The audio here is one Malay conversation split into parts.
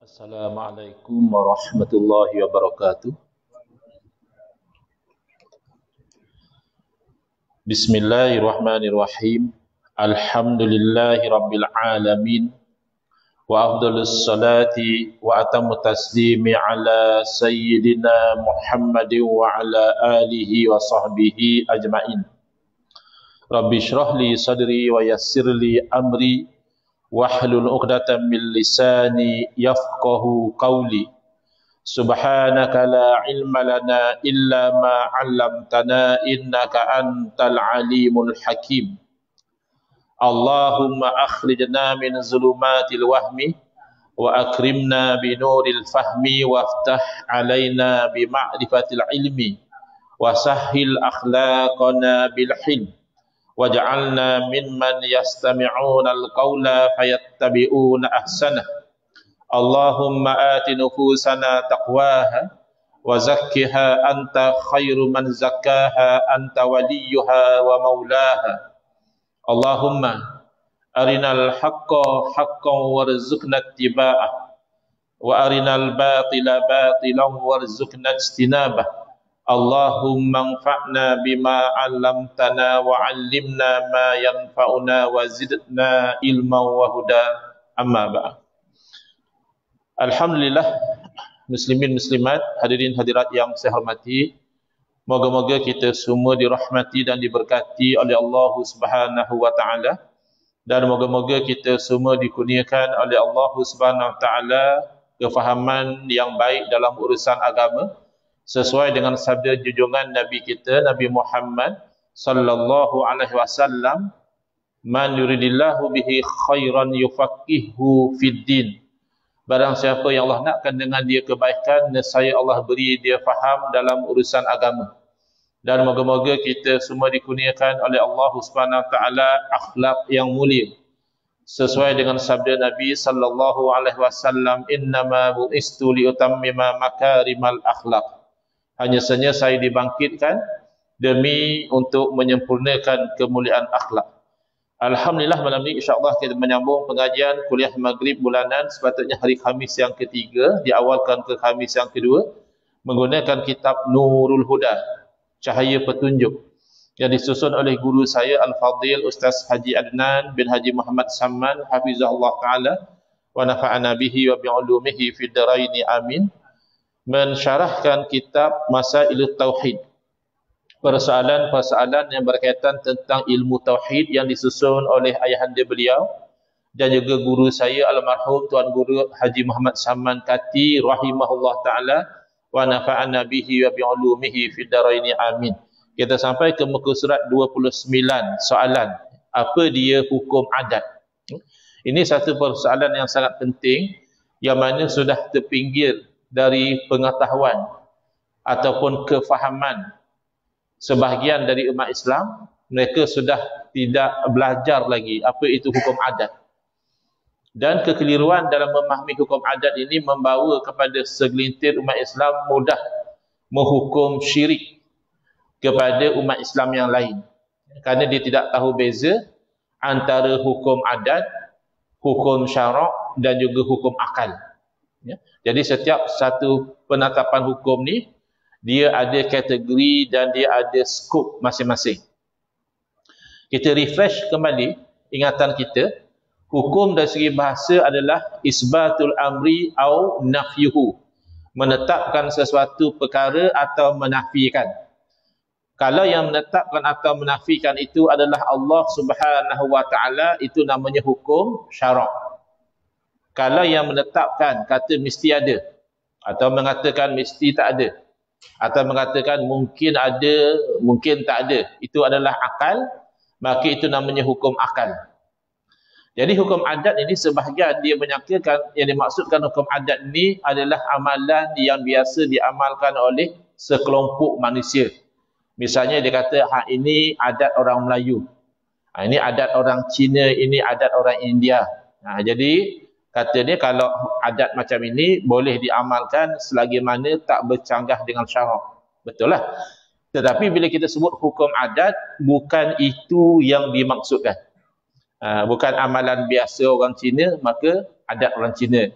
Assalamualaikum warahmatullahi wabarakatuh. Bismillahirrahmanirrahim. Alhamdulillahi rabbil alamin. Wa afdalus salati wa atammu taslimi ala sayyidina Muhammadin wa ala alihi wa sahbihi ajma'in. Rabbi shrah li sadri wa yassir li amri wahlul 'uqdatam min lisani yafqahu qawli. Subhanaka la ilma lana illa ma 'allamtana innaka antal alimul hakim. Allahumma akhrijna min zulumatil wahmi wa akrimna bi nuril fahmi waftah alaina bi ma'rifatil ilmi wa sahhil akhlaqana bil hilm waj'alna mimman yastami'una al-qawla fayattabi'una ahsanah. Allahumma ati nufusana taqwaha wa zakkiha anta khairu man zakkaha anta waliyuha wa maulaha. Allahumma arinal haqqa haqqan warzuqna ittiba'ah wa arinal batila batilan warzuqna ijtinabah. Allahumma anfa'na bima 'allamtana wa 'allimna ma yanfa'una wa zidna ilman wa huda. Amma ba'd. Alhamdulillah, muslimin muslimat, hadirin hadirat yang saya hormati. Moga-moga kita semua dirahmati dan diberkati oleh Allah Subhanahu wa taala, dan moga-moga kita semua dikurniakan oleh Allah Subhanahu wa taala kefahaman yang baik dalam urusan agama, sesuai dengan sabda junjungan Nabi kita Nabi Muhammad sallallahu alaihi wasallam, man yuridillahu bihi khairan yufaqihu fid din. Barang siapa yang Allah nakkan dengan dia kebaikan, nescaya Allah beri dia faham dalam urusan agama. Dan moga-moga kita semua dikurniakan oleh Allah Subhanahu wa taala akhlak yang mulia, sesuai dengan sabda Nabi sallallahu alaihi wasallam, innama bu'istu liutammima makarimal akhlak. Hanya saja saya dibangkitkan demi untuk menyempurnakan kemuliaan akhlak. Alhamdulillah, malam ini insya-Allah kita menyambung pengajian kuliah maghrib bulanan, sepatutnya hari Khamis yang ketiga, diawalkan ke Khamis yang kedua, menggunakan kitab Nurul Huda, Cahaya Petunjuk, yang disusun oleh guru saya Al-Fadhil Ustaz Haji Adnan bin Haji Muhammad Samman hafizahullah taala wa nafa'ana bihi wa bi'ulumihi fid dharaini amin. Mensyarahkan kitab Masailut Tauhid, persoalan-persoalan yang berkaitan tentang ilmu tauhid yang disusun oleh ayahanda beliau dan juga guru saya almarhum Tuan Guru Haji Muhammad Samman Kati rahimahullah taala wa nafa'ana bihi wa bi'ulumihi fid dharaini amin. Kita sampai ke muka surat 29, soalan apa dia hukum adat. Ini satu persoalan yang sangat penting, yang mana sudah terpinggir dari pengetahuan ataupun kefahaman sebahagian dari umat Islam. Mereka sudah tidak belajar lagi apa itu hukum adat. Dan kekeliruan dalam memahami hukum adat ini membawa kepada segelintir umat Islam mudah menghukum syirik kepada umat Islam yang lain, kerana dia tidak tahu beza antara hukum adat, hukum syarak dan juga hukum akal. Ya. Jadi setiap satu penetapan hukum ni dia ada kategori dan dia ada skop masing-masing. Kita refresh kembali ingatan kita. Hukum dari segi bahasa adalah isbatul amri au nafyuhu, menetapkan sesuatu perkara atau menafikan. Kalau yang menetapkan atau menafikan itu adalah Allah Subhanahu wa taala, itu namanya hukum syarak. Kalau yang menetapkan kata mesti ada, atau mengatakan mesti tak ada, atau mengatakan mungkin ada, mungkin tak ada, itu adalah akal, maka itu namanya hukum akal. Jadi hukum adat ini sebahagian dia menyangkakan yang dimaksudkan hukum adat ini adalah amalan yang biasa diamalkan oleh sekelompok manusia. Misalnya dia kata, ini adat orang Melayu, ini adat orang Cina, ini adat orang India. Jadi kata dia kalau adat macam ini boleh diamalkan selagi mana tak bercanggah dengan syarak. Betul lah. Tetapi bila kita sebut hukum adat, bukan itu yang dimaksudkan. Bukan amalan biasa orang Cina, maka adat orang Cina.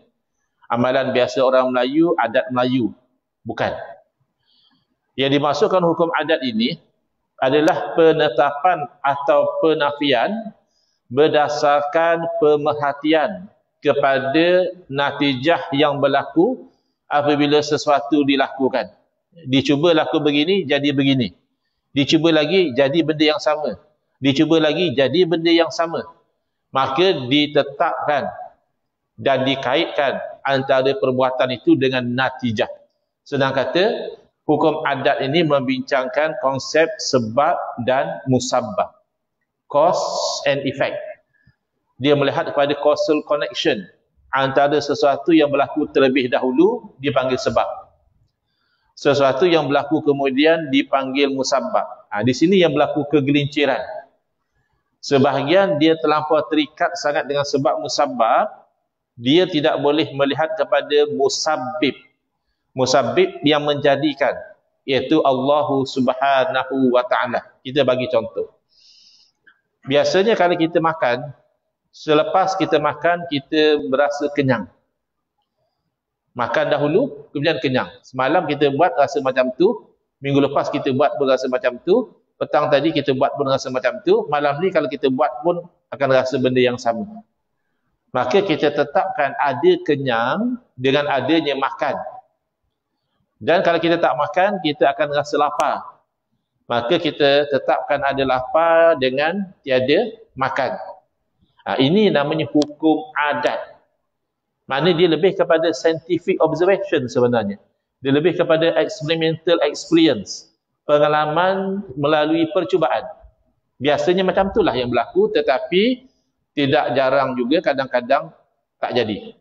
Amalan biasa orang Melayu, adat Melayu. Bukan. Yang dimasukkan hukum adat ini adalah penetapan atau penafian berdasarkan pemerhatian kepada natijah yang berlaku apabila sesuatu dilakukan. Dicuba laku begini, jadi begini. Dicuba lagi, jadi benda yang sama. Dicuba lagi, jadi benda yang sama. Maka ditetapkan dan dikaitkan antara perbuatan itu dengan natijah. Senang kata, hukum adat ini membincangkan konsep sebab dan musabbab. Cause and effect. Dia melihat kepada causal connection antara sesuatu yang berlaku terlebih dahulu dipanggil sebab. Sesuatu yang berlaku kemudian dipanggil musabbab. Di sini yang berlaku kegelinciran. Sebahagian dia terlampau terikat sangat dengan sebab musabbab, dia tidak boleh melihat kepada musabbib. Musabbib yang menjadikan, iaitu Allah Subhanahu wa taala. Kita bagi contoh. Biasanya kalau kita makan, selepas kita makan kita berasa kenyang. Makan dahulu, kemudian kenyang. Semalam kita buat rasa macam tu, minggu lepas kita buat berasa macam tu, petang tadi kita buat pun rasa macam tu, malam ni kalau kita buat pun akan rasa benda yang sama. Maka kita tetapkan ada kenyang dengan adanya makan. Dan kalau kita tak makan, kita akan rasa lapar. Maka kita tetapkan ada lapar dengan tiada makan. Ini namanya hukum adat. Maknanya dia lebih kepada scientific observation sebenarnya. Dia lebih kepada experimental experience. Pengalaman melalui percubaan. Biasanya macam itulah yang berlaku, tetapi tidak jarang juga kadang-kadang tak jadi.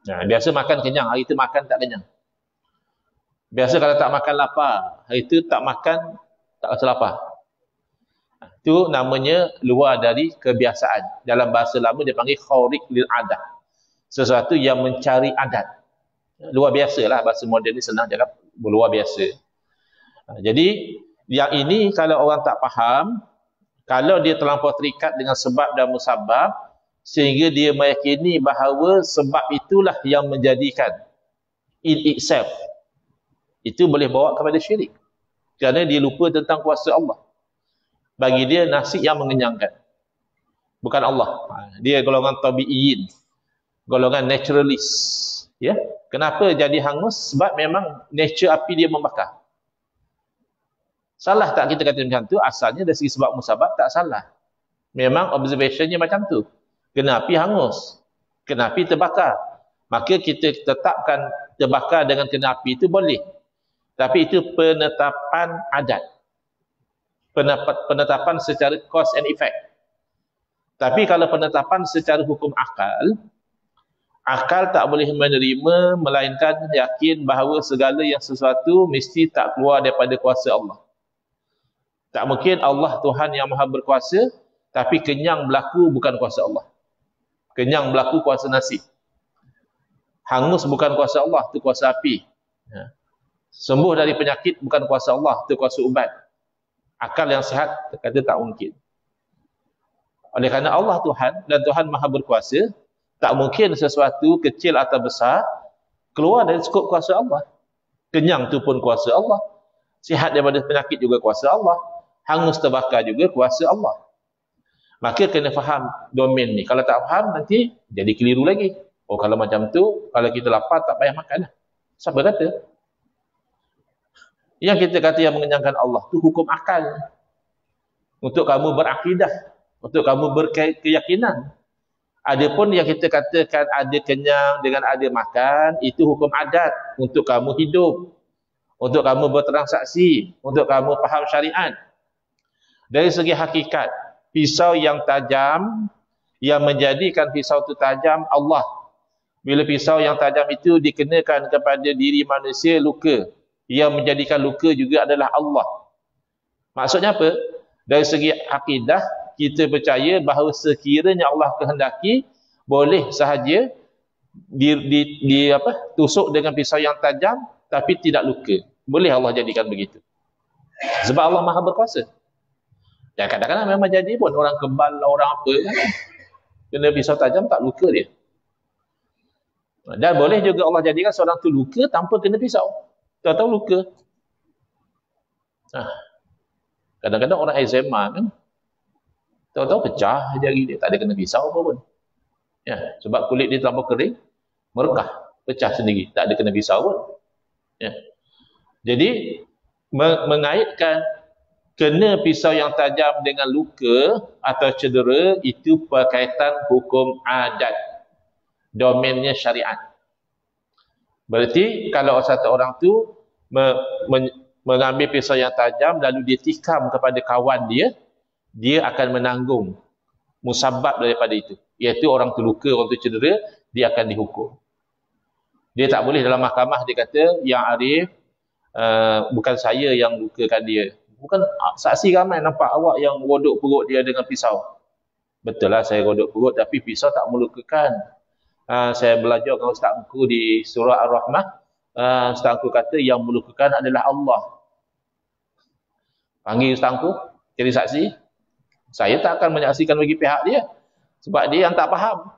Biasa makan kenyang, hari itu makan tak kenyang. Biasa kalau tak makan lapar, hari itu tak makan tak rasa lapar. Itu namanya luar dari kebiasaan. Dalam bahasa lama dia panggil khariq lil adat. Sesuatu yang mencari adat. Luar biasa lah, bahasa moden ni senang cakap luar biasa. Jadi yang ini kalau orang tak faham, kalau dia terlampau terikat dengan sebab dan musabbab, sehingga dia meyakini bahawa sebab itulah yang menjadikan in itself, itu boleh bawa kepada syirik. Kerana dia lupa tentang kuasa Allah. Bagi dia nasi yang mengenyangkan, bukan Allah. Dia golongan tabi'iyin, golongan naturalist. Ya, kenapa jadi hangus? Sebab memang nature api dia membakar. Salah tak kita kata macam tu? Asalnya dari segi sebab musabab tak salah. Memang observationnya macam tu. Kena api hangus, kena api terbakar. Maka kita tetapkan terbakar dengan kena api itu boleh. Tapi itu penetapan adat. Penetapan secara cause and effect. Tapi kalau penetapan secara hukum akal, akal tak boleh menerima, melainkan yakin bahawa segala yang sesuatu mesti tak keluar daripada kuasa Allah. Tak mungkin Allah Tuhan yang maha berkuasa, tapi kenyang berlaku bukan kuasa Allah. Kenyang berlaku kuasa nasi. Hangus bukan kuasa Allah, itu kuasa api. Sembuh dari penyakit bukan kuasa Allah, itu kuasa ubat. Akal yang sihat kata tak mungkin. Oleh kerana Allah Tuhan dan Tuhan maha berkuasa, tak mungkin sesuatu kecil atau besar keluar dari skop kuasa Allah. Kenyang tu pun kuasa Allah. Sihat daripada penyakit juga kuasa Allah. Hangus terbakar juga kuasa Allah. Maka kena faham domain ni. Kalau tak faham nanti jadi keliru lagi. Oh kalau macam tu, kalau kita lapar tak payah makan lah. Siapa kata? Yang kita kata yang mengenyangkan Allah tu hukum akal. Untuk kamu berakidah, untuk kamu berkeyakinan. Adapun yang kita katakan ada kenyang dengan ada makan, itu hukum adat untuk kamu hidup, untuk kamu bertransaksi, untuk kamu faham syariat. Dari segi hakikat, pisau yang tajam, yang menjadikan pisau itu tajam, Allah. Bila pisau yang tajam itu dikenakan kepada diri manusia, luka. Yang menjadikan luka juga adalah Allah. Maksudnya apa? Dari segi akidah, kita percaya bahawa sekiranya Allah kehendaki, boleh sahaja tusuk dengan pisau yang tajam, tapi tidak luka. Boleh Allah jadikan begitu. Sebab Allah maha berkuasa. Ya kadang-kadang memang jadi pun orang kebal, orang apa kan? Kena pisau tajam tak luka dia. Dan boleh juga Allah jadikan seorang tu luka tanpa kena pisau. Tahu-tahu luka. Nah, kadang-kadang orang eczema kan, tahu-tahu pecah jari dia, tak ada kena pisau apa pun. Ya, sebab kulit dia terlalu kering, merekah, pecah sendiri, tak ada kena pisau pun. Ya. Jadi mengaitkan kena pisau yang tajam dengan luka atau cedera itu berkaitan hukum adat, domainnya syariat. Berarti kalau satu orang tu mengambil pisau yang tajam lalu dia tikam kepada kawan dia, dia akan menanggung musabab daripada itu, iaitu orang tu luka, orang tu cedera, dia akan dihukum. Dia tak boleh dalam mahkamah dia kata, yang Arif, bukan saya yang lukakan dia. Bukan, saksi ramai nampak awak yang rodok perut dia dengan pisau. Betul lah saya rodok perut, tapi pisau tak melukakan. Saya belajar dengan Ustaz Engku di surah Ar-Rahmah. Ustaz Engku kata yang melukakan adalah Allah. Panggil Ustaz Engku jadi saksi. Saya tak akan menyaksikan bagi pihak dia, sebab dia yang tak faham.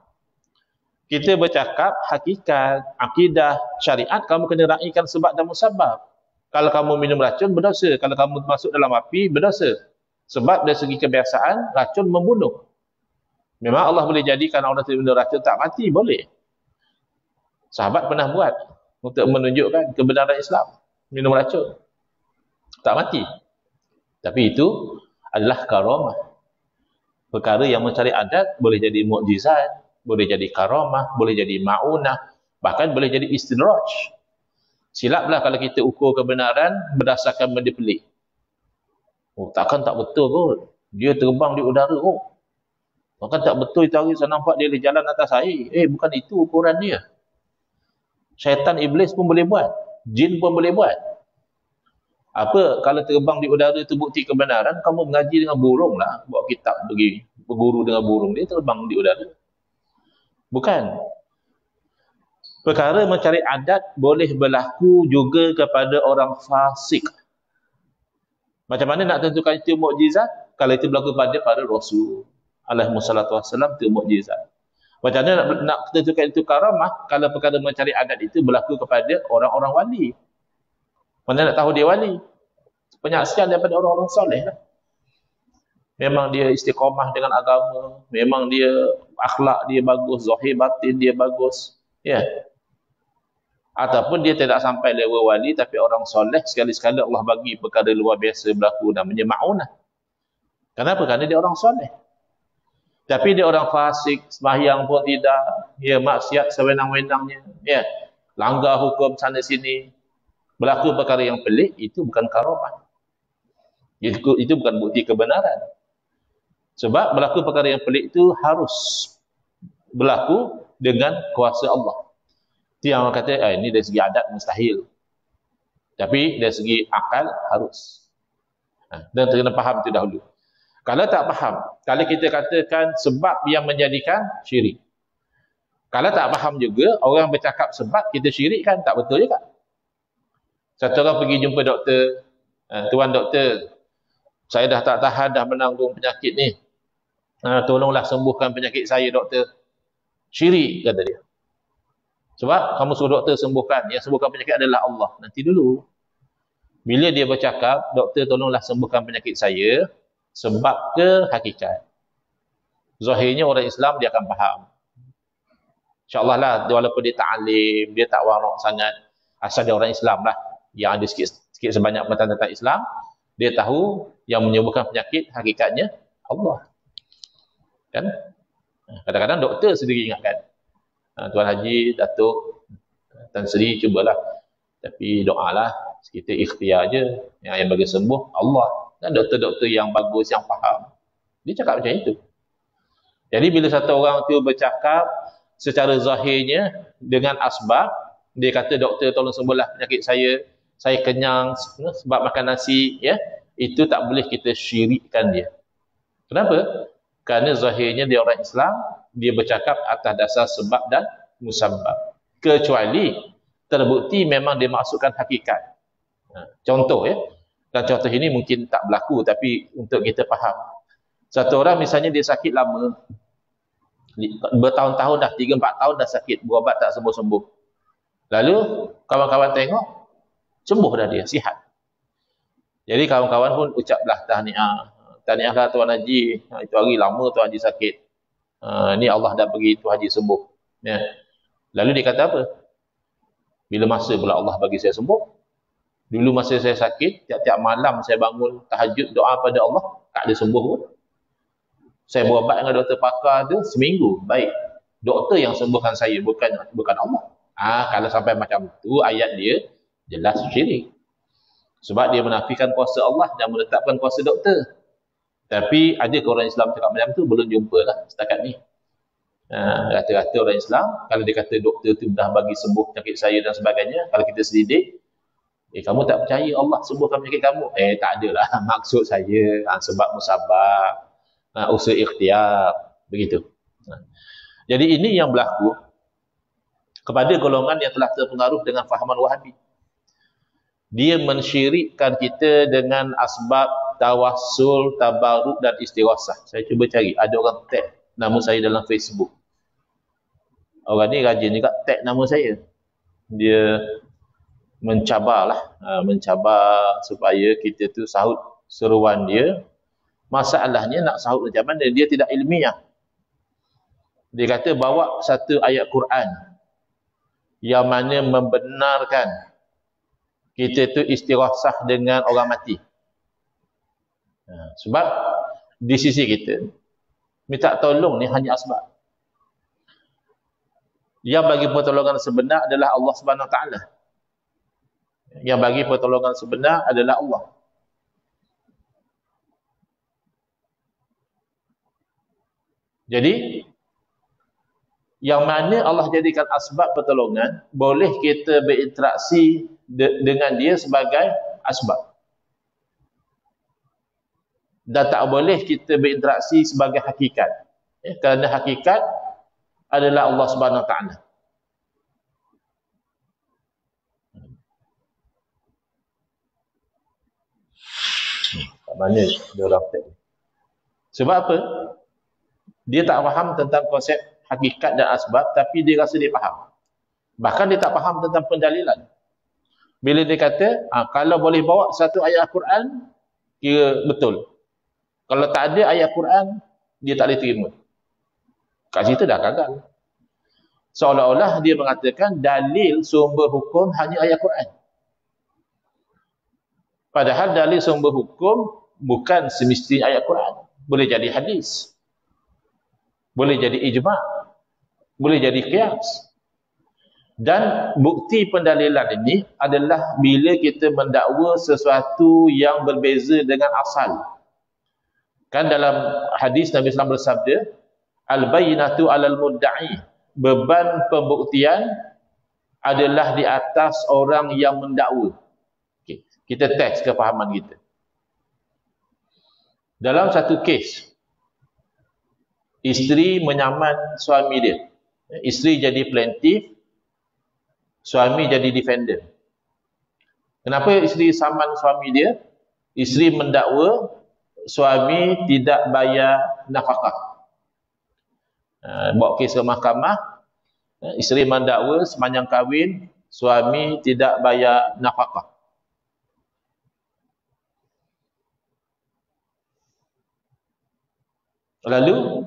Kita bercakap hakikat, akidah, syariat, kamu kena raikan sebab dan musabab. Kalau kamu minum racun, berdosa. Kalau kamu masuk dalam api, berdosa. Sebab dari segi kebiasaan, racun membunuh. Memang Allah boleh jadikan orang tu minum racun tak mati, boleh. Sahabat pernah buat untuk menunjukkan kebenaran Islam. Minum racun, tak mati. Tapi itu adalah karamah. Perkara yang mencari adat boleh jadi mukjizat, boleh jadi karamah, boleh jadi ma'unah, bahkan boleh jadi istidraj. Silaplah kalau kita ukur kebenaran berdasarkan benda pelik. Oh, takkan tak betul kot. Dia terbang di udara kot. Takkan tak betul itu hari saya nampak dia jalan atas air. Bukan itu ukuran dia. Syaitan iblis pun boleh buat. Jin pun boleh buat. Apa kalau terbang di udara itu bukti kebenaran, kamu mengaji dengan burung lah, bawa kitab pergi berguru dengan burung, dia terbang di udara. Bukan. Perkara mencari adat boleh berlaku juga kepada orang fasik. Macam mana nak tentukan itu mukjizat? Kalau itu berlaku pada para Rasul alaihi wassalatu wassalam, itu mukjizat. Macam mana nak tentukan itu karamah? Kalau perkara mencari adat itu berlaku kepada orang-orang wali. Mana nak tahu dia wali? Penyaksian daripada orang-orang soleh lah. Memang dia istiqamah dengan agama, memang dia akhlak dia bagus, zahir batin dia bagus. Ya. Ataupun dia tidak sampai level wali, tapi orang soleh, sekali-sekala Allah bagi perkara luar biasa berlaku, namanya ma'unah. Kenapa? Kerana dia orang soleh. Tapi dia orang fasik, sembahyang pun tidak, ya, maksiat sewenang-wenangnya, ya, langgar hukum sana sini, berlaku perkara yang pelik, itu bukan karamah. Itu bukan bukti kebenaran. Sebab berlaku perkara yang pelik itu harus berlaku dengan kuasa Allah. Itu yang orang kata, ini dari segi adat mustahil. Tapi dari segi akal harus. Dan kena faham itu dahulu. Kalau tak faham, kalau kita katakan sebab yang menjadikan syirik. Kalau tak faham juga, orang bercakap sebab kita syirikkan, tak betul juga. Satu orang pergi jumpa doktor, tuan doktor, saya dah tak tahan dah menanggung penyakit ni. Tolonglah sembuhkan penyakit saya doktor. Syirik, kata dia. Sebab kamu suruh doktor sembuhkan, yang sembuhkan penyakit adalah Allah. Nanti dulu. Bila dia bercakap, doktor tolonglah sembuhkan penyakit saya, sebab ke hakikat. Zahirnya orang Islam dia akan faham. InsyaAllah lah, walaupun dia tak alim, dia tak warak sangat, asal dia orang Islam lah, yang ada sikit sebanyak pengetahuan tentang Islam, dia tahu yang menyembuhkan penyakit hakikatnya Allah. Kan? Kadang-kadang doktor sendiri ingatkan. Tuan Haji, Datuk, Tan Sri, cubalah. Tapi doalah, kita ikhtiar je. Yang bagi sembuh, Allah. Dan doktor-doktor yang bagus, yang faham. Dia cakap macam itu. Jadi bila satu orang tu bercakap secara zahirnya dengan asbab, dia kata doktor tolong sembuhlah penyakit saya kenyang sebab makan nasi, ya, itu tak boleh kita syirikkan dia. Kenapa? Kerana zahirnya dia orang Islam, dia bercakap atas dasar sebab dan musabab. Kecuali terbukti memang dia maksudkan hakikat. Contoh, ya. Dan contoh ini mungkin tak berlaku, tapi untuk kita faham. Satu orang misalnya dia sakit lama, Bertahun-tahun dah, 3-4 tahun dah sakit, berubat tak sembuh-sembuh. Lalu kawan-kawan tengok, sembuh dah dia, sihat. Jadi kawan-kawan pun ucaplah tahniah. Tahniahlah Tuan Haji, itu hari lama Tuan Haji sakit. Ni Allah dah bagi Tuan Haji sembuh. Ya. Lalu dia kata apa? Bila masa pula Allah bagi saya sembuh? Dulu masa saya sakit, tiap-tiap malam saya bangun tahajud doa pada Allah, tak ada sembuh pun. Saya berubat dengan doktor pakar tu seminggu, baik. Doktor yang sembuhkan saya, bukan Allah. Kalau sampai macam tu, ayat dia jelas syirik. Sebab dia menafikan kuasa Allah dan menetapkan kuasa doktor. Tapi ada ke orang Islam cakap macam tu? Belum jumpa lah setakat ni. Rata-rata orang Islam, kalau dia kata doktor tu dah bagi sembuh penyakit saya dan sebagainya, kalau kita selidik, kamu tak percaya Allah sembuhkan penyakit kamu? Tak adalah. Maksud saya, sebab musabab, usaha ikhtiar, begitu. Jadi ini yang berlaku kepada golongan yang telah terpengaruh dengan fahaman Wahabi. Dia mensyirikkan kita dengan asbab tawassul, tabaruk dan istighasah. Saya cuba cari, ada orang tag nama saya dalam Facebook. Orang ni rajin juga tag nama saya. Dia mencabarlah, mencabar supaya kita tu sahut seruan dia. Masalahnya nak sahut macam mana? Dia tidak ilmiah. Dia kata bawa satu ayat Quran yang mana membenarkan kita tu istighasah dengan orang mati. Sebab di sisi kita, minta tolong ni hanya asbab. Yang bagi pertolongan sebenar adalah Allah Subhanahu Wa Taala. Yang bagi pertolongan sebenar adalah Allah. Jadi, yang mana Allah jadikan asbab pertolongan, boleh kita berinteraksi dengan dia sebagai asbab. Dan tak boleh kita berinteraksi sebagai hakikat. Kerana hakikat adalah Allah Subhanahu Wa Taala. Mana dia orang tadi? Sebab apa? Dia tak faham tentang konsep hakikat dan asbab, tapi dia rasa dia faham. Bahkan dia tak faham tentang pendalilan. Bila dia kata, kalau boleh bawa satu ayat Al-Quran, kira betul. Kalau tak ada ayat Quran, dia tak boleh terima. Kat situ dah gagal. Seolah-olah dia mengatakan dalil sumber hukum hanya ayat Quran. Padahal dalil sumber hukum bukan semestinya ayat Quran. Boleh jadi hadis. Boleh jadi ijma'. Boleh jadi qiyas. Dan bukti pendalilan ini adalah bila kita mendakwa sesuatu yang berbeza dengan asal. Kan dalam hadis Nabi SAW bersabda, al-bayyinatu 'alal mudda'i. Beban pembuktian adalah di atas orang yang mendakwa. Okay. Kita test kefahaman kita. Dalam satu kes, isteri menyaman suami dia. Isteri jadi plaintiff, suami jadi defendant. Kenapa isteri saman suami dia? Isteri mendakwa suami tidak bayar nafkah. Bawa kes ke mahkamah, isteri mendakwa sepanjang kahwin suami tidak bayar nafkah. Lalu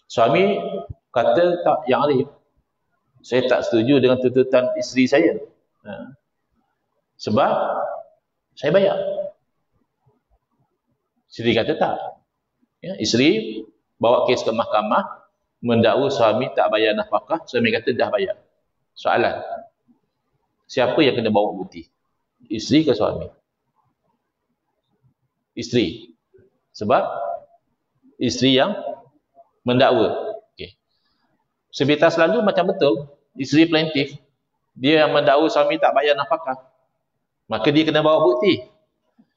suami kata tak, yang Arif, saya tak setuju dengan tuntutan isteri saya. Sebab saya bayar. Isteri kata tak. Isteri bawa kes ke mahkamah, mendakwa suami tak bayar nafkah, suami kata dah bayar. Soalan, siapa yang kena bawa bukti? Isteri ke suami? Isteri. Sebab isteri yang mendakwa. Okay. Sepintas lalu macam betul, isteri plaintiff, dia yang mendakwa suami tak bayar nafkah. Maka dia kena bawa bukti.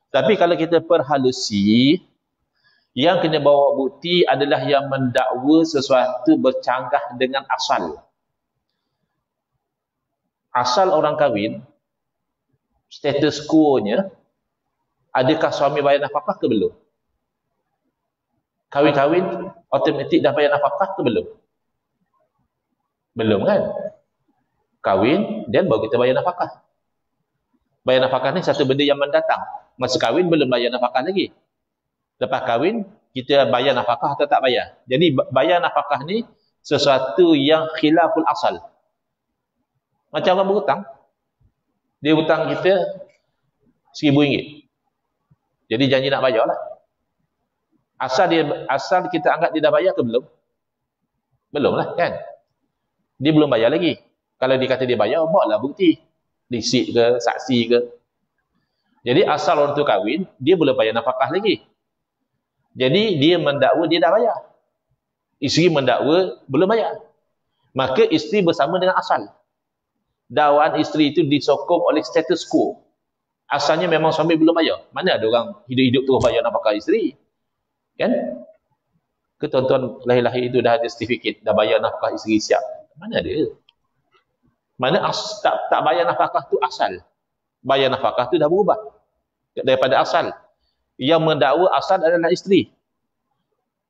Tapi kalau kita perhalusi, yang kena bawa bukti adalah yang mendakwa sesuatu bercanggah dengan asal. Asal orang kahwin, status quo-nya, adakah suami bayar nafkah ke belum? Kahwin-kahwin, automatik dah bayar nafkah ke belum? Belum kan? Kahwin, dan baru kita bayar nafkah. Bayar nafkah ni satu benda yang mendatang. Masa kahwin belum bayar nafkah lagi. Lepas kahwin, kita bayar nafkah atau tak bayar. Jadi bayar nafkah ni sesuatu yang khilaful asal. Macam orang berhutang. Dia hutang kita RM1,000. Jadi janji nak bayar lah. Asal kita anggap dia dah bayar ke belum? Belum lah kan? Dia belum bayar lagi. Kalau dia kata dia bayar, buatlah bukti. Resit ke, saksi ke. Jadi asal orang tu kahwin, dia belum bayar nafkah lagi. Jadi dia mendakwa dia dah bayar. Isteri mendakwa belum bayar. Maka isteri bersama dengan asal. Dakwaan isteri itu disokong oleh status quo. Asalnya memang suami belum bayar. Mana ada orang hidup-hidup terus bayar nafkah isteri? Kan? Ke tuan-tuan lahir-lahir itu dah ada sertifikat, dah bayar nafkah isteri siap. Mana ada? Mana tak bayar nafkah tu asal. Bayar nafkah tu dah berubah daripada asal. Yang mendakwa asal adalah isteri.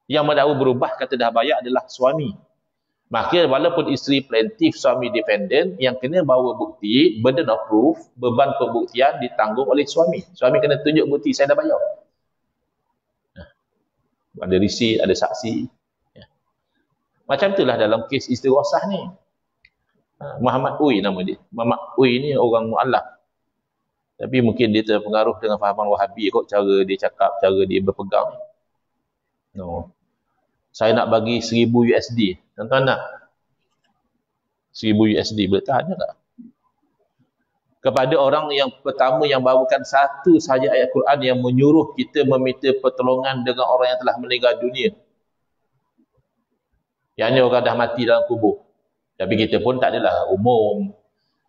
Yang mendakwa berubah kata dah bayar adalah suami. Maka walaupun isteri plaintiff, suami defendant, yang kena bawa bukti, burden of proof, beban pembuktian ditanggung oleh suami. Suami kena tunjuk bukti, saya dah bayar. Ada resit, ada saksi. Macam itulah dalam kes istighosah ni. Muhammad Uy nama dia. Muhammad Uy ni orang mu'allaf. Tapi mungkin dia terpengaruh dengan fahaman Wahabi kot cara dia cakap, cara dia berpegang. No. Saya nak bagi $1,000. Tuan-tuan nak? $1,000 boleh tahan tak? Kepada orang yang pertama yang bawakan satu sahaja ayat Quran yang menyuruh kita meminta pertolongan dengan orang yang telah meninggal dunia. Yang ni orang dah mati dalam kubur. Tapi kita pun tak adalah umum.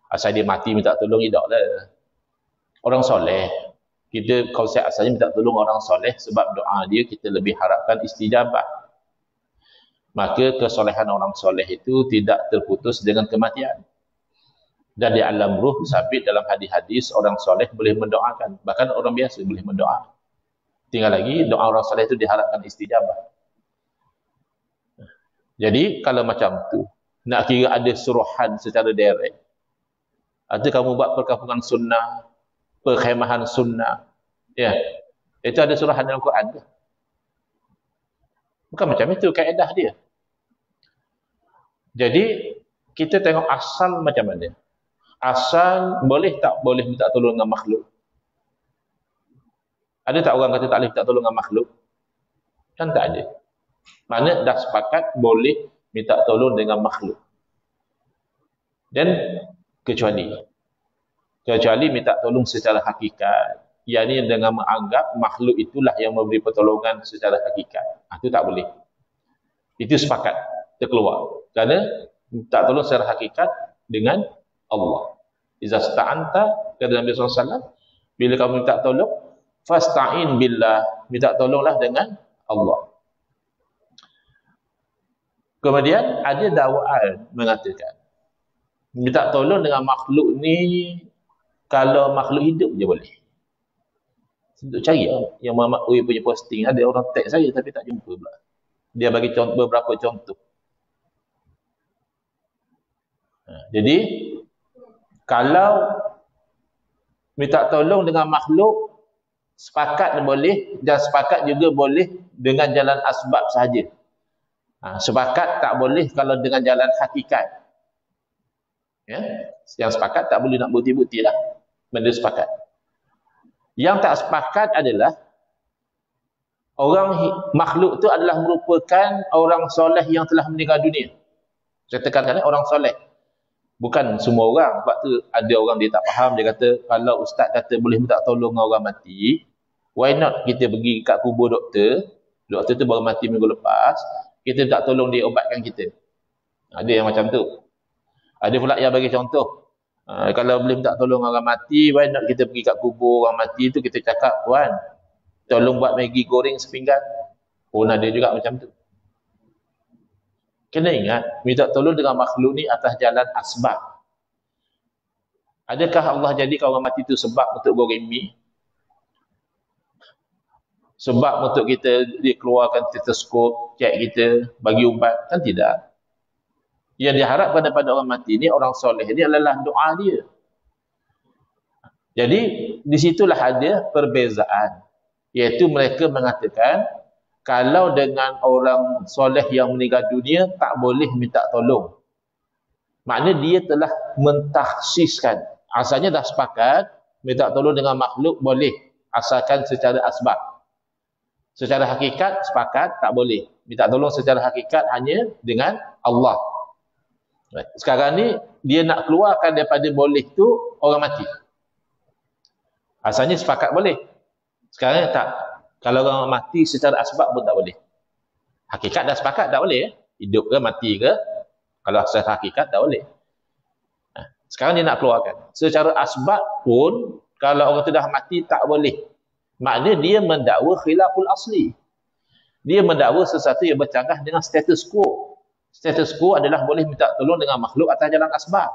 Asal dia mati minta tolong, tidak lah. Orang soleh. Kita konsep asalnya minta tolong orang soleh sebab doa dia kita lebih harapkan istijabah. Maka kesolehan orang soleh itu tidak terputus dengan kematian. Dan di alam ruh sabit dalam hadis-hadis orang soleh boleh mendoakan. Bahkan orang biasa boleh mendoa. Tinggal lagi doa orang soleh itu diharapkan istijabah. Jadi kalau macam tu, nak kira ada suruhan secara direct. Atau kamu buat perkampungan sunnah, perkhemahan sunnah. Ya. Itu ada suruhan dalam Quran ke? Bukan macam itu kaedah dia. Jadi kita tengok asal macam mana. Asal boleh tak boleh minta tolong dengan makhluk? Ada tak orang kata tak boleh minta tolong dengan makhluk? Kan tak ada. Mana dah sepakat boleh minta tolong dengan makhluk. Dan kecuali minta tolong secara hakikat. Yang dengan menganggap makhluk itulah yang memberi pertolongan secara hakikat. Itu tak boleh. Itu sepakat. Terkeluar. Kerana minta tolong secara hakikat dengan Allah. Iza sta'anta, kata Nabi SAW, bila kamu minta tolong, fasta'in billah, minta tolonglah dengan Allah. Kemudian ada dakwaan mengatakan, minta tolong dengan makhluk ni, kalau makhluk hidup je boleh. Untuk cari yang Muhammad Uy punya posting, ada orang tag saya tapi tak jumpa pula. Dia bagi beberapa contoh. Jadi kalau minta tolong dengan makhluk sepakat boleh, dan sepakat juga boleh dengan jalan asbab sahaja. Sepakat tak boleh kalau dengan jalan hakikat. Ya? Yang sepakat tak boleh nak bukti-bukti lah. Benda sepakat. Yang tak sepakat adalah orang makhluk tu adalah merupakan orang soleh yang telah meninggal dunia. Saya tekankan orang soleh. Bukan semua orang. Sebab tu ada orang dia tak faham. Dia kata, kalau ustaz kata boleh minta tolong orang mati, why not kita pergi kat kubur doktor. Doktor tu baru mati minggu lepas. Kita minta tolong dia obatkan kita. Ada yang macam tu. Ada pula yang bagi contoh. Kalau boleh minta tolong orang mati, why not kita pergi kat kubur orang mati tu, kita cakap, Puan, tolong buat Maggi goreng sepinggan. Pun ada juga macam tu. Kena ingat, minta tolong dengan makhluk ni atas jalan asbab. Adakah Allah jadikan orang mati itu sebab untuk goreng mi? Sebab untuk kita dikeluarkan stetoskop, cek kita, bagi ubat, kan tidak. Yang diharapkan daripada orang mati ni, orang soleh ni adalah doa dia. Jadi, disitulah ada perbezaan. Iaitu mereka mengatakan, kalau dengan orang soleh yang meninggal dunia, tak boleh minta tolong. Maknanya dia telah mentakhsiskan. Asalnya dah sepakat, minta tolong dengan makhluk boleh. Asalkan secara asbab. Secara hakikat, sepakat, tak boleh. Minta tolong secara hakikat hanya dengan Allah. Sekarang ni, dia nak keluarkan daripada boleh tu orang mati. Asalnya sepakat boleh. Sekarang tak. Kalau orang mati secara asbab pun tak boleh. Hakikat dah sepakat tak boleh. Hidup ke mati ke. Kalau secara hakikat tak boleh. Sekarang dia nak keluarkan. Secara asbab pun, kalau orang tu dah mati tak boleh. Maknanya dia mendakwa khilaful asli. Dia mendakwa sesuatu yang bercanggah dengan status quo. Status quo adalah boleh minta tolong dengan makhluk atas jalan asbab.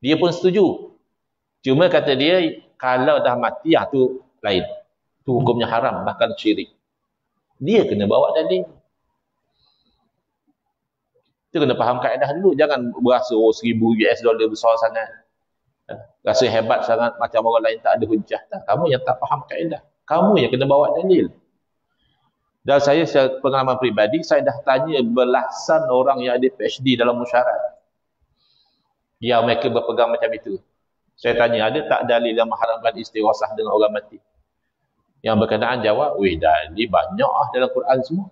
Dia pun setuju. Cuma kata dia, kalau dah mati, tu lain. Itu hukumnya haram, bahkan syirik. Dia kena bawa dalil. Itu kena faham kaedah dulu. Jangan berasa, $1,000 besar sangat. Rasa hebat sangat, macam orang lain tak ada hujah. Kamu yang tak faham kaedah. Kamu yang kena bawa dalil. Dan saya pengalaman peribadi, saya dah tanya belasan orang yang ada PhD dalam musyarat. Yang mereka berpegang macam itu. Saya tanya, ada tak dalil yang mengharamkan istighosah dengan orang mati? Yang berkenaan jawab, dalil banyak dalam Quran semua.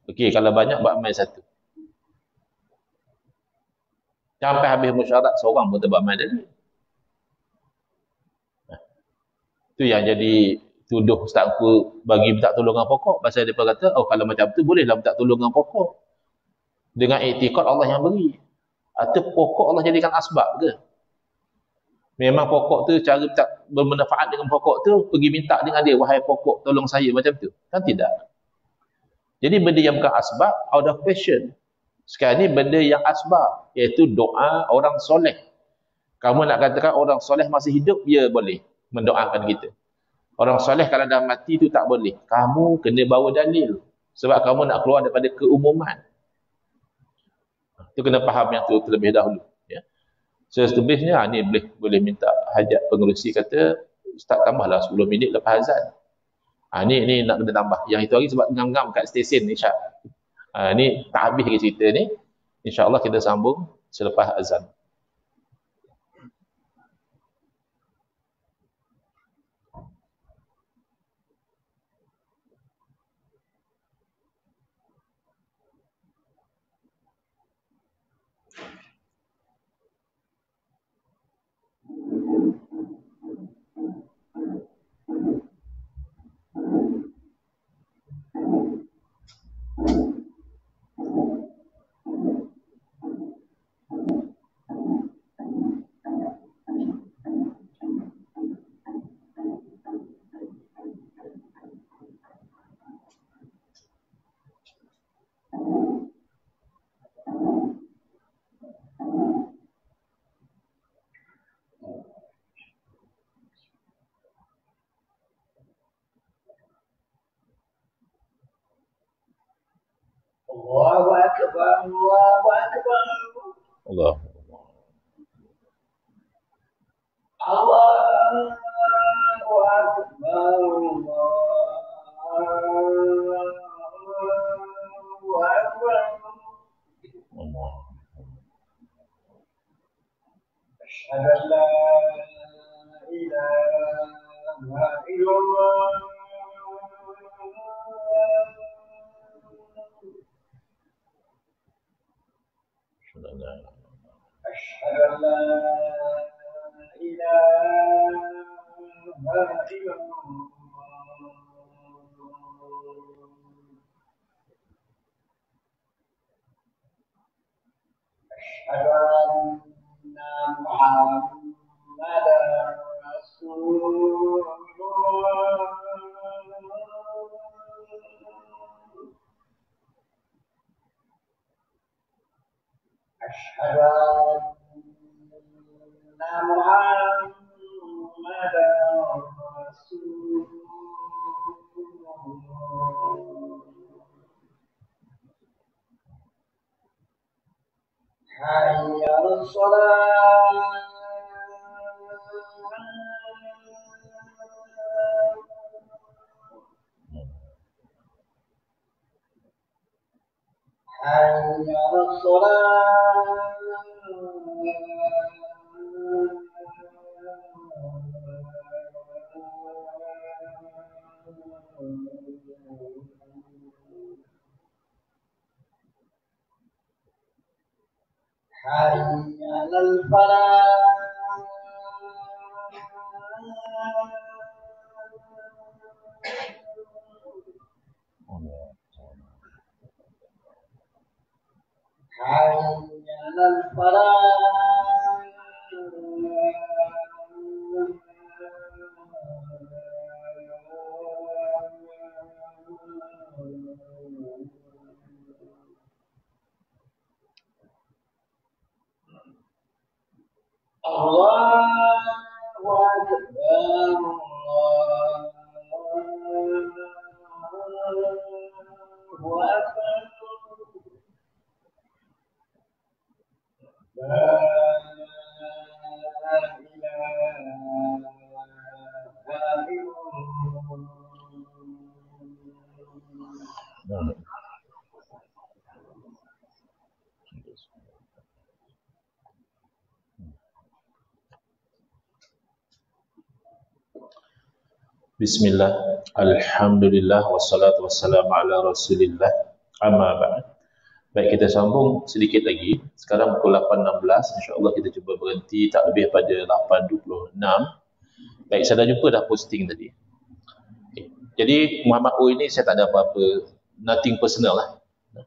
Okey, kalau banyak, buat main satu. Sampai habis musyarat, seorang pun tak buat main dalil. Itu yang jadi tuduh Ustaz aku bagi minta tolongan pokok. Pasal dia kata, kalau macam tu bolehlah minta tolongan pokok. Dengan iktikad Allah yang beri. Atau pokok Allah jadikan asbab ke? Memang pokok tu cara bermanfaat dengan pokok tu, pergi minta dengan dia, wahai pokok tolong saya, macam tu. Kan tidak. Jadi benda yang bukan asbab, out of question. Sekarang ni benda yang asbab, iaitu doa orang soleh. Kamu nak katakan orang soleh masih hidup, ya boleh mendoakan kita. Orang soleh kalau dah mati tu tak boleh. Kamu kena bawa dalil. Sebab kamu nak keluar daripada keumuman. Itu kena faham yang tu terlebih dahulu. Ya. Seterusnya, ni boleh minta hajat pengerusi kata, Ustaz tambahlah 10 minit lepas azan. Ni nak kena tambah. Yang itu hari sebab ngam-ngam kat stesen ni, Syah. Ni tak habis lagi cerita ni. InsyaAllah kita sambung selepas azan. Allahu Akbar, Allahu Akbar. Allah. Allahu Akbar, Allahu Akbar. Allah. Asyhadu an la ilaha illallah. أشهد أن لا إله إلا الله. أشهد أن محمدا رسول الله. أشهد أن محمدا رسول حي على الصلاة حي على الصلاة حي على الفلاح حي على الفلاح الله أكبر الله أكبر لا إله إلا الله Bismillah, Alhamdulillah, wassalatu wassalamu ala rasulillah, amma ba'd. Baik, kita sambung sedikit lagi. Sekarang pukul 8.16, insyaAllah kita cuba berhenti tak lebih pada 8.26. Baik, saya dah jumpa dah posting tadi. Okay. Jadi Muhammad O ini saya tak ada apa-apa, nothing personal lah.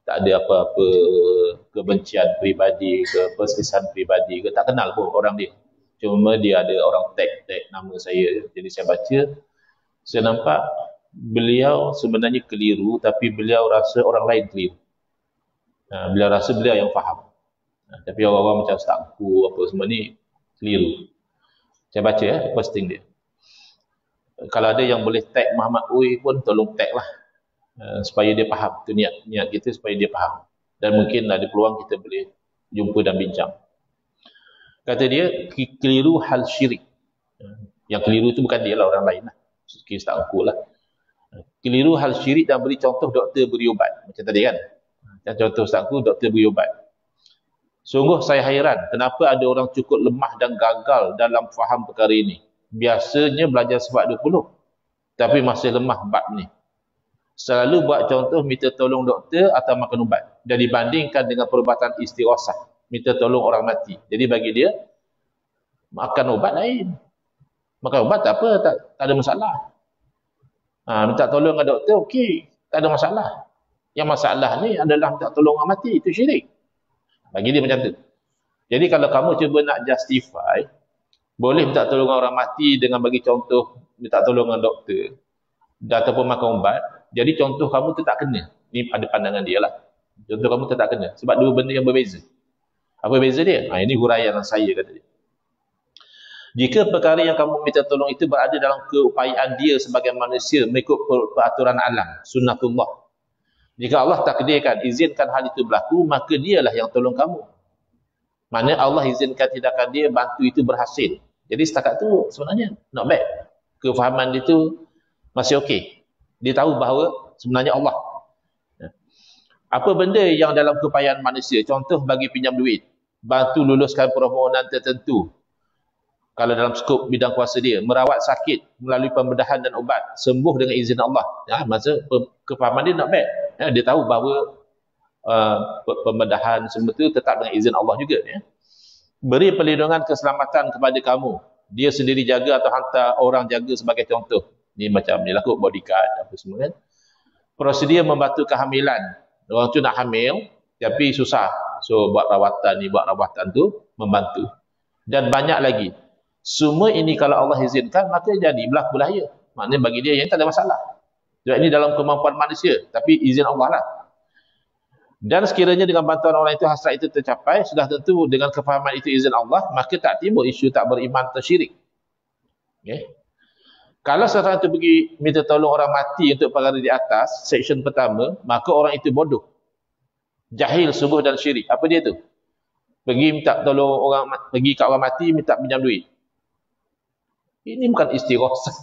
Tak ada apa-apa kebencian peribadi ke perselisihan peribadi ke, tak kenal pun orang dia. Cuma dia ada orang tag nama saya. Jadi saya baca, saya nampak beliau sebenarnya keliru, tapi beliau rasa orang lain keliru. Beliau rasa beliau yang faham. Tapi orang-orang macam Ustazku apa semua ni keliru. Saya baca posting dia. Kalau ada yang boleh tag Muhammad Uy pun tolong tag lah. Supaya dia faham. Itu niat kita supaya dia faham. Dan mungkin ada peluang kita boleh jumpa dan bincang. Kata dia, keliru hal syirik. Yang keliru itu bukan dia lah, orang lain lah. Kisah aku lah. Keliru hal syirik dan beri contoh doktor beri ubat. Macam tadi kan. Contoh Ustaz aku, doktor beri ubat. Sungguh saya hairan, kenapa ada orang cukup lemah dan gagal dalam faham perkara ini. Biasanya belajar sebab 20, tapi masih lemah bab ni. Selalu buat contoh minta tolong doktor atau makan ubat. Dan dibandingkan dengan perubatan istighosah, minta tolong orang mati. Jadi bagi dia, makan ubat lain. Makan ubat tak apa, tak ada masalah. Minta tolong dengan doktor, okey, tak ada masalah. Yang masalah ni adalah minta tolong orang mati, itu syirik. Bagi dia macam tu. Jadi kalau kamu cuba nak justify, boleh minta tolong orang mati dengan bagi contoh minta tolong dengan doktor ataupun makan ubat, jadi contoh kamu tu tak kena. Ni ada pandangan dia lah. Contoh kamu tu tak kena. Sebab dua benda yang berbeza. Apa beza dia? Ini huraian saya kata dia. Jika perkara yang kamu minta tolong itu berada dalam keupayaan dia sebagai manusia mengikut peraturan alam, sunnatullah. Jika Allah takdirkan, izinkan hal itu berlaku, maka dialah yang tolong kamu. Mana Allah izinkan tindakan dia, bantu itu berhasil. Jadi setakat tu sebenarnya not bad. Kefahaman dia tu masih okey. Dia tahu bahawa sebenarnya Allah. Apa benda yang dalam keupayaan manusia? Contoh bagi pinjam duit. Bantu luluskan permohonan tertentu. Kalau dalam skop bidang kuasa dia. Merawat sakit melalui pembedahan dan ubat. Sembuh dengan izin Allah. Maksud kefahaman dia not bad. Dia tahu bahawa pembedahan semua itu tetap dengan izin Allah juga. Beri perlindungan keselamatan kepada kamu. Dia sendiri jaga atau hantar orang jaga sebagai contoh. Ni macam ni lah kot, bodyguard apa semua kan. Prosedur membantu kehamilan. Orang tu nak hamil tapi susah. So buat rawatan ni, buat rawatan tu membantu. Dan banyak lagi. Semua ini kalau Allah izinkan maka jadi berlaku bahaya. Maknanya bagi dia yang tak ada masalah. Sebab ini dalam kemampuan manusia, tapi izin Allah lah. Dan sekiranya dengan bantuan orang itu hasrat itu tercapai, sudah tentu dengan kefahaman itu izin Allah, maka tak timbul isu tak beriman atau syirik. Okay. Kalau seseorang itu pergi minta tolong orang mati untuk perkara di atas, section pertama, maka orang itu bodoh. Jahil, sungguh dan syirik. Apa dia tu? Pergi minta tolong orang, pergi kat orang mati minta pinjam duit. Ini bukan istighosah.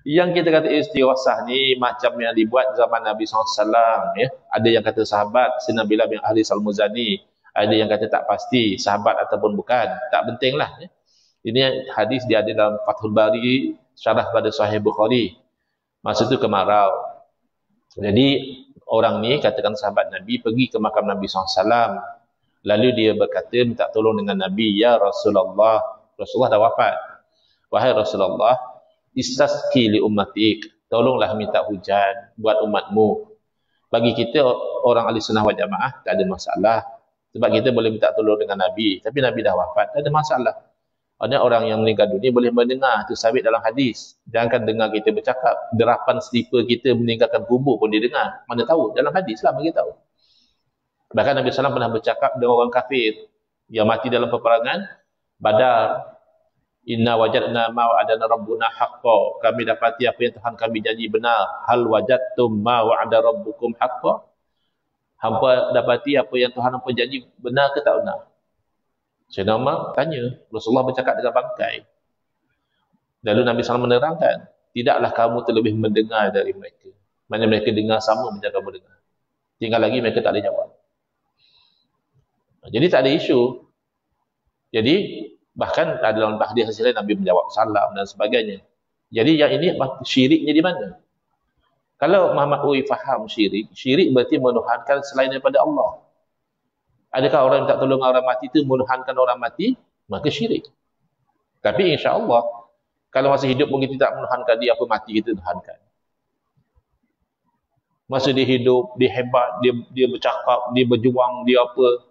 Yang kita kata istighosah ni macam yang dibuat zaman Nabi SAW, ya. Ada yang kata sahabat Sayyidina Bilal bin Haris Al-Muzani, ada yang kata tak pasti sahabat ataupun bukan, tak pentinglah, ya. Ini hadis dia ada dalam Fathul Bari, syarah pada Sahih Bukhari. Masa tu kemarau. Jadi orang ni katakan sahabat Nabi pergi ke makam Nabi SAW. Lalu dia berkata minta tolong dengan Nabi, ya Rasulullah. Rasulullah dah wafat. Wahai Rasulullah, istasqi li ummatik, tolonglah minta hujan buat umatmu. Bagi kita orang ahli sunnah wal jamaah tak ada masalah, sebab kita boleh minta tolong dengan Nabi. Tapi Nabi dah wafat, tak ada masalah. Ada orang yang meninggal dunia boleh mendengar, itu sabit dalam hadis. Jangan dengar kita bercakap, derapan slipper kita meninggalkan kubur pun dia dengar. Mana tahu, dalam hadis lah bagi tahu. Bahkan Nabi SAW pernah bercakap dengan orang kafir yang mati dalam peperangan Badar. Inna wajadna ma wa'adana rabbuna haqqan. Kami dapati apa yang Tuhan kami janji benar. Hal wajadtum ma wa'ada rabbukum haqqan. Hampa dapati apa yang Tuhan hampa janji benar ke tak benar? Sayyidina Umar tanya. Rasulullah bercakap dengan bangkai. Lalu Nabi SAW menerangkan, tidaklah kamu terlebih mendengar dari mereka. Mana mereka dengar sama macam kamu dengar. Tinggal lagi mereka tak boleh jawab. Jadi tak ada isu. Jadi bahkan dalam hadis hasil Nabi menjawab salam dan sebagainya. Jadi yang ini syiriknya di mana? Kalau Muhammad Ui faham syirik, syirik berarti menuhankan selain daripada Allah. Adakah orang minta tolong orang mati itu menuhankan orang mati? Maka syirik. Tapi insya-Allah kalau masa hidup pun kita tak menuhankan dia, apa mati kita tuhankan. Masa dia hidup, dia hebat, dia bercakap, dia berjuang, dia apa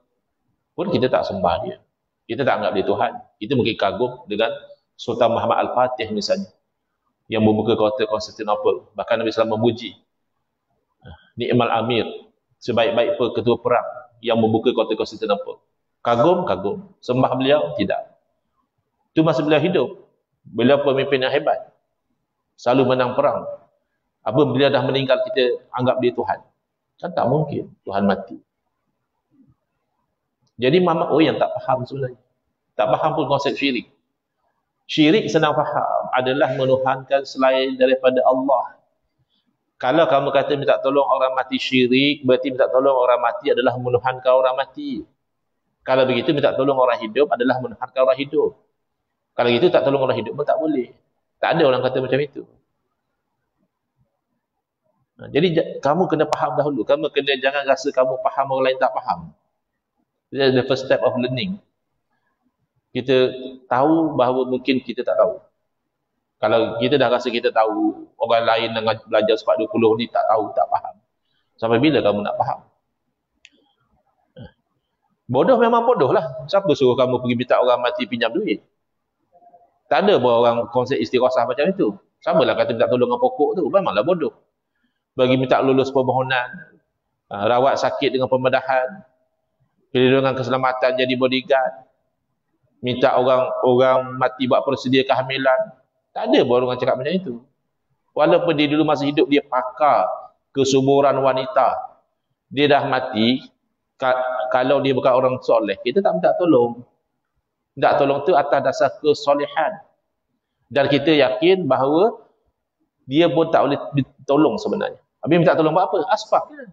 pun kita tak sembah dia. Kita tak anggap dia Tuhan. Kita mungkin kagum dengan Sultan Muhammad Al-Fatih misalnya, yang membuka kota Konstantinopel. Bahkan Nabi SAW memuji Ni'mal Amir, sebaik-baik ketua perang yang membuka kota Konstantinopel. Kagum. Sembah beliau? Tidak. Itu masa beliau hidup. Beliau pemimpin yang hebat. Selalu menang perang. Apa beliau dah meninggal kita anggap dia Tuhan? Kan tak mungkin. Tuhan mati. Jadi Muhammad yang tak faham sebenarnya. Tak faham pun konsep syirik. Syirik senang faham adalah menuhankan selain daripada Allah. Kalau kamu kata minta tolong orang mati syirik, berarti minta tolong orang mati adalah menuhankan orang mati. Kalau begitu minta tolong orang hidup adalah menuhankan orang hidup. Kalau gitu tak tolong orang hidup pun tak boleh. Tak ada orang kata macam itu. Jadi kamu kena faham dahulu. Kamu kena jangan rasa kamu faham orang lain tak faham. That's the first step of learning. Kita tahu bahawa mungkin kita tak tahu. Kalau kita dah rasa kita tahu, orang lain yang belajar sebab 20 ni tak tahu, tak faham. Sampai bila kamu nak faham? Bodoh memang bodoh lah. Siapa suruh kamu pergi minta orang mati pinjam duit? Tak ada pun orang konsep istighosah macam itu. Sama lah kata minta tolong dengan pokok tu. Memanglah bodoh. Bagi minta lulus permohonan, rawat sakit dengan pembedahan, perlindungan keselamatan jadi bodyguard, minta orang mati buat persedia kehamilan. Tak ada pun orang cakap macam itu. Walaupun dia dulu masa hidup dia pakar kesuburan wanita, dia dah mati, kalau dia bukan orang soleh, kita tak minta tolong. Minta tolong tu atas dasar kesolehan. Dan kita yakin bahawa dia pun tak boleh ditolong sebenarnya. Habis minta tolong buat apa? Asbab je.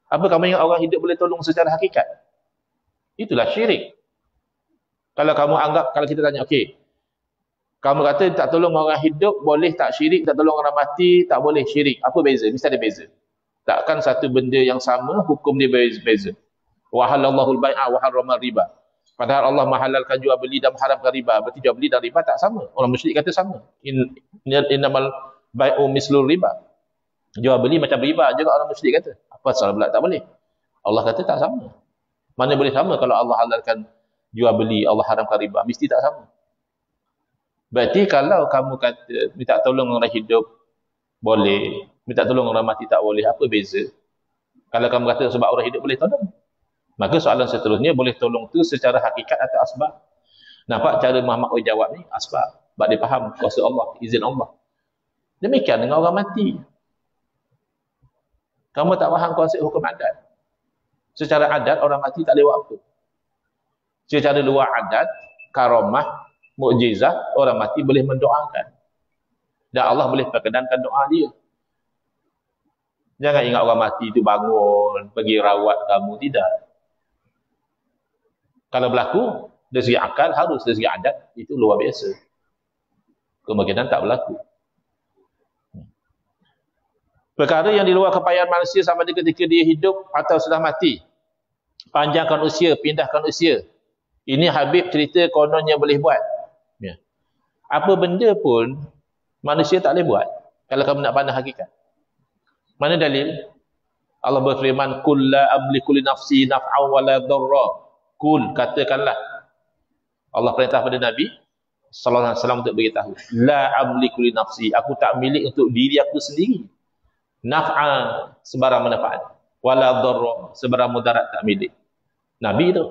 Apa kamu ingat orang hidup boleh tolong secara hakikat? Itulah syirik. Kalau kamu anggap, kalau kita tanya, okey, kamu kata tak tolong orang hidup, boleh tak syirik? Tak tolong orang mati, tak boleh syirik. Apa beza? Mesti ada beza. Takkan satu benda yang sama, hukum dia beza. Wa halallahu al-bai'a wa harrama riba. Padahal Allah menghalalkan jual beli dan mengharamkan riba. Berarti jual beli dan riba tak sama. Orang musyrik kata sama. Innamal bai'u mislul riba. Jual beli macam riba juga orang musyrik kata. Apa salah pula tak boleh? Allah kata tak sama. Mana boleh sama kalau Allah halalkan jual beli, Allah haramkan riba? Mesti tak sama. Berarti kalau kamu kata minta tolong orang hidup boleh, minta tolong orang mati tak boleh, apa beza? Kalau kamu kata sebab orang hidup boleh tolong, maka soalan seterusnya, boleh tolong tu secara hakikat atau asbab? Nampak cara Muhammad jawab ni? Asbab. Sebab dia faham kuasa Allah, izin Allah. Demikian dengan orang mati. Kamu tak faham konsep hukum adat. Secara adat orang mati tak boleh buat apa. Secara luar adat, karamah, mukjizat, orang mati boleh mendoakan. Dan Allah boleh perkenankan doa dia. Jangan ingat orang mati itu bangun, pergi rawat kamu. Tidak. Kalau berlaku, dari segi akal harus, dari segi adat, itu luar biasa. Kemungkinan tak berlaku. Perkara yang di luar kepayaan manusia sama ada ketika dia hidup atau sudah mati. Panjangkan usia, pindahkan usia. Ini Habib cerita kononnya boleh buat. Ya. Apa benda pun manusia tak boleh buat kalau kamu nak pandang hakikat. Mana dalil? Allah berfirman, "Qul la amliku li nafsi naf'an wa la dharra." Qul, katakanlah. Allah perintah pada Nabi sallallahu alaihi wasallam untuk beritahu, "La amliku li nafsi." Aku tak milik untuk diri aku sendiri. Naf'an, sebarang manfaat. Wala dharra, sebarang mudarat tak milik. Nabi itu.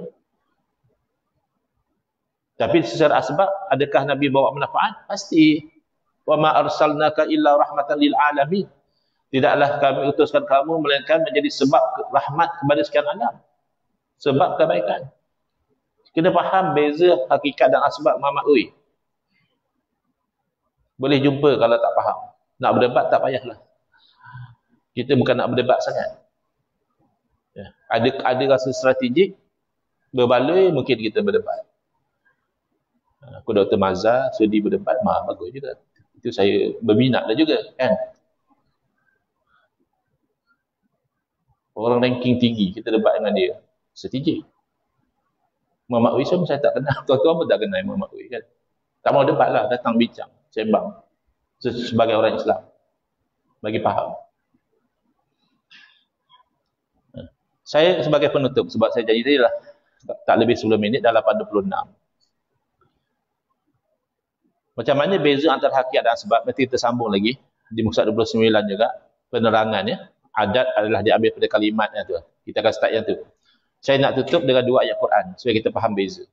Tapi secara asbab, adakah Nabi bawa manfaat? Pasti. Wa ma arsalnaka illa rahmatan lil alamin. Tidaklah kami utuskan kamu melainkan menjadi sebab rahmat kepada sekian alam. Sebab kebaikan. Kena faham beza hakikat dan asbab Muhammad Ui. Boleh jumpa kalau tak faham. Nak berdebat tak payahlah. Kita bukan nak berdebat sangat. Ya. Ada rasa strategik, berbaloi mungkin kita berdebat. Aku Dr. Mazhar sudi berdebat, bagus juga. Itu saya berminat dah juga, kan? Orang ranking tinggi, kita debat dengan dia. Strategik. Muhammad Ui saya tak kenal. Tuan-tuan pun tak kenal Muhammad Ui, kan? Tak mau debat lah, datang bincang, sembang. Sebagai orang Islam. Bagi faham. Saya sebagai penutup, sebab saya janji tadi lah, tak lebih 10 minit, dah 8.26. Macam mana beza antara hakikat dan sebab? Nanti kita sambung lagi. Di muka 29 juga. Penerangan ya. Adat adalah diambil pada kalimatnya tu. Kita akan start yang tu. Saya nak tutup dengan 2 ayat Quran. Supaya kita faham beza.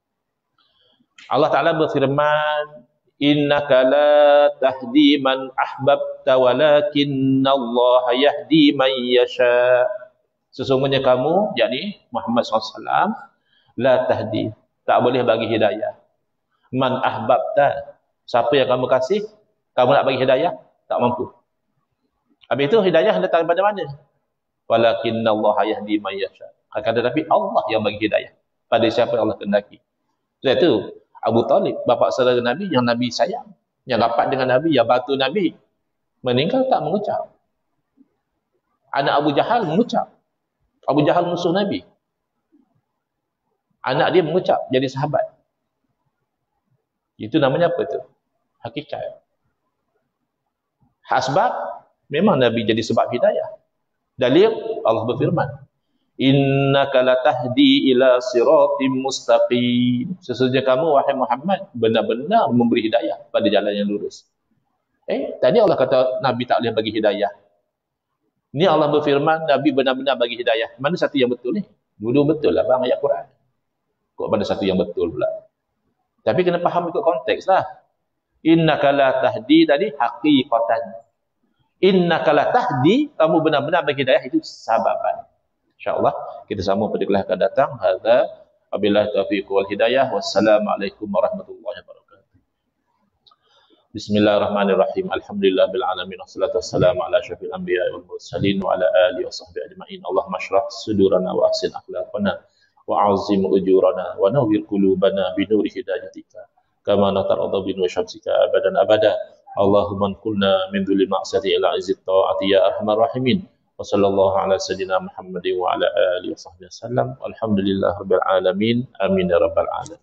Allah Ta'ala berfirman, "Innaka la tahdi man ahbabta walakinna Allah yahdi man yasha." Sesungguhnya kamu, yakni Muhammad SAW, la tahdi, tak boleh bagi hidayah. Man ahbabta, siapa yang kamu kasih, kamu nak bagi hidayah, tak mampu. Habis itu hidayah datang daripada mana? Walakinna Allah yahdi man yasha. Akan tetapi Allah yang bagi hidayah pada siapa yang Allah kehendaki. Sebab itu Abu Talib, bapa saudara Nabi yang Nabi sayang, yang rapat dengan Nabi, yang bantu Nabi, meninggal tak mengucap. Anak Abu Jahal mengucap. Abu Jahal musuh Nabi. Anak dia mengucap jadi sahabat. Itu namanya apa tu? Hakikat. Asbab memang Nabi jadi sebab hidayah. Dalil Allah berfirman, "Innaka latahdi ila siratim mustaqim." Sesungguhnya kamu wahai Muhammad benar-benar memberi hidayah pada jalan yang lurus. Tadi Allah kata Nabi tak boleh bagi hidayah. Ni Allah berfirman Nabi benar-benar bagi hidayah. Mana satu yang betul ni? Dua-dua betul lah bang ayat Quran. Kok mana satu yang betul pula? Tapi kena faham ikut konteks lah. Innaka la tahdi tadi haqiqatan. Innaka la tahdi, kamu benar-benar bagi hidayah, itu sababan. InsyaAllah kita sambung pada kelas akan datang. Hadza wabillahi taufiq wal hidayah. Wassalamualaikum warahmatullahi wabarakatuh. Bismillahirrahmanirrahim. Alhamdulillahil alamin wassalatu wassalamu ala asyrafil anbiya'i wal mursalin wa ala alihi washabbihi ajma'in. Allahumma shrah sudurana wa ahsin akhlaqana wa azim ujurana wa nawwir qulubana bi nuri hidayatika kama natarada bi nuri syamsika abadan abada. Allahumma anqulna min dhulli ma'siyati ila izzit ta'ati ya arhamar rahimin. Wa sallallahu ala sayyidina Muhammadin wa ala alihi washabbihi wasallam. Alhamdulillahirabbil alamin. Amin ya rabbal alamin.